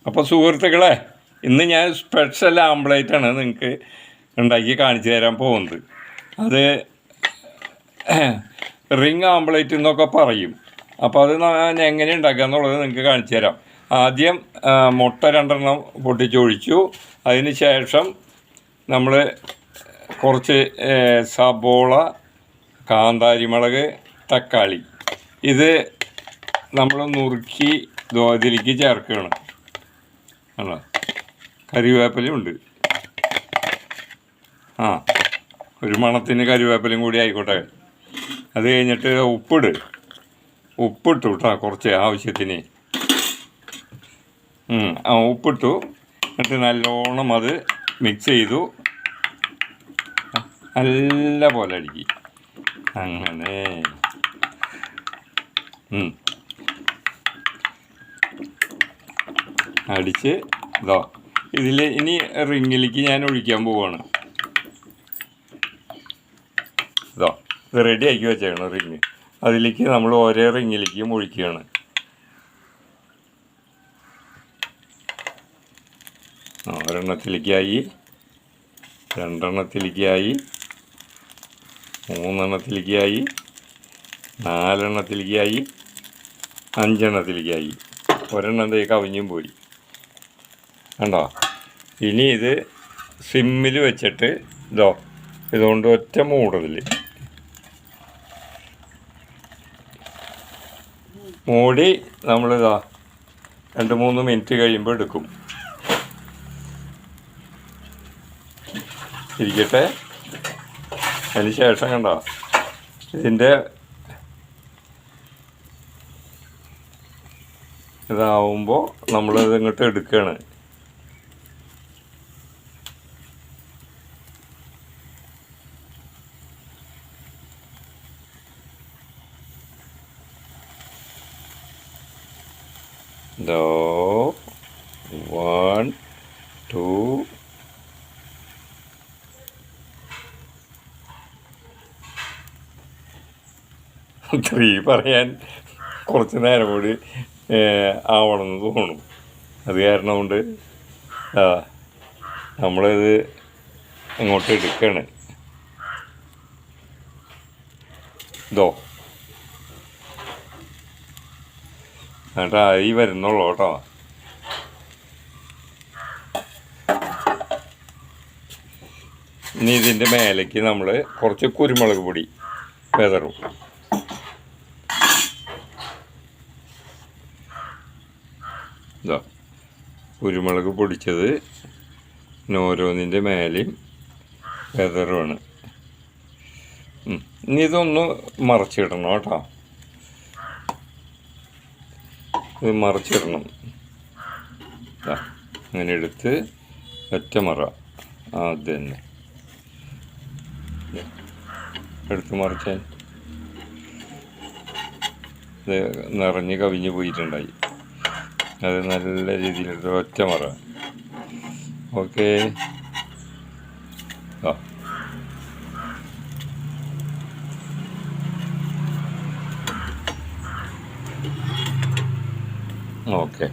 അപ്പോൾ സുഹൃത്തുക്കളെ, ഇന്ന് ഞാൻ സ്പെഷ്യൽ ആംപ്ലേറ്റാണ് നിങ്ങൾക്ക് ഉണ്ടാക്കി കാണിച്ചു തരാൻ പോകുന്നത്. അത് റിങ് ആംപ്ലേറ്റ് എന്നൊക്കെ പറയും. അപ്പോൾ അത് ഞാൻ എങ്ങനെ ഉണ്ടാക്കുക എന്നുള്ളത് നിങ്ങൾക്ക് കാണിച്ചു തരാം. ആദ്യം മുട്ട 2 പൊട്ടിച്ചൊഴിച്ചു. അതിന് ശേഷം നമ്മൾ കുറച്ച് സബോള, കാന്താരിമുളക്, തക്കാളി ഇത് നമ്മൾ നുറുക്കി ഇതിലേക്ക് ചേർക്കുകയാണ്. ആണോ, കറിവേപ്പിലയുണ്ട്. ഒരു മണത്തിന് കറിവേപ്പിലയും കൂടി ആയിക്കോട്ടെ. അത് കഴിഞ്ഞിട്ട് ഉപ്പിട്ടു കേട്ടോ, കുറച്ച് ആവശ്യത്തിന്. ഉപ്പിട്ടു. എന്നിട്ട് നല്ലോണം അത് മിക്സ് ചെയ്തു. നല്ല പോലെ അടിക്കി. അങ്ങനെ അടിച്ച് ഇതിൽ ഇനി റിങ്ങിലേക്ക് ഞാൻ ഒഴിക്കാൻ പോവാണ്. ഇത് റെഡി ആക്കി വെച്ചേക്കണം റിങ്. അതിലേക്ക് നമ്മൾ ഓരോ റിങ്ങിലേക്കും ഒഴിക്കുകയാണ്. ഒരെണ്ണത്തിലേക്കായി, 2 എണ്ണത്തിലേക്കായി, 3 എണ്ണത്തിലേക്കായി, 4 എണ്ണത്തിലേക്കായി, 5 എണ്ണത്തിലേക്കായി. ഒരെണ്ണത്തേക്ക് കവിഞ്ഞും പോയി. കണ്ടോ? ഇനി ഇത് സിമ്മിൽ വെച്ചിട്ട് ഇതുകൊണ്ട് ഒറ്റ മൂടൽ മൂടി നമ്മളിതാ 2-3 മിനിറ്റ് കഴിയുമ്പോൾ എടുക്കും. ഇരിക്കട്ടെ. അതിന് ശേഷം കണ്ടോ, ഇതിൻ്റെ ഇതാവുമ്പോൾ നമ്മളിത് ഇങ്ങോട്ട് എടുക്കുകയാണ്. ദോ 1 2 3 പറയാൻ കുറച്ച് നേരം കൂടി ആവണമെന്ന് തോന്നും. അത് കാരണം കൊണ്ട് നമ്മളിത് ഇങ്ങോട്ട് എടുക്കുകയാണ്. എന്നിട്ട് ആയി വരുന്നുള്ളൂ കേട്ടോ. ഇനി ഇതിൻ്റെ മേലേക്ക് നമ്മൾ കുറച്ച് കുരുമുളക് പൊടി വിതറും. കുരുമുളക് പൊടിച്ചത് ഓരോന്നിൻ്റെ മേലെയും വിതറുവാണ്. ഇനി ഇതൊന്ന് മറച്ചിടണം കേട്ടോ. ഇത് മറിച്ചിടണം. അങ്ങനെ എടുത്ത് ഒറ്റമറ അത് തന്നെ എടുത്ത് മറിച്ചാൽ ഇത് നിറഞ്ഞ് കവിഞ്ഞ് പോയിട്ടുണ്ടായി. അത് നല്ല രീതിയിലെടുത്ത് ഒറ്റമറ. ഓക്കെ. ഓക്കെ.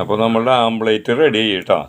അപ്പോൾ നമ്മളുടെ ആംപ്ലേറ്റ് റെഡി ചെയ്യട്ടോ.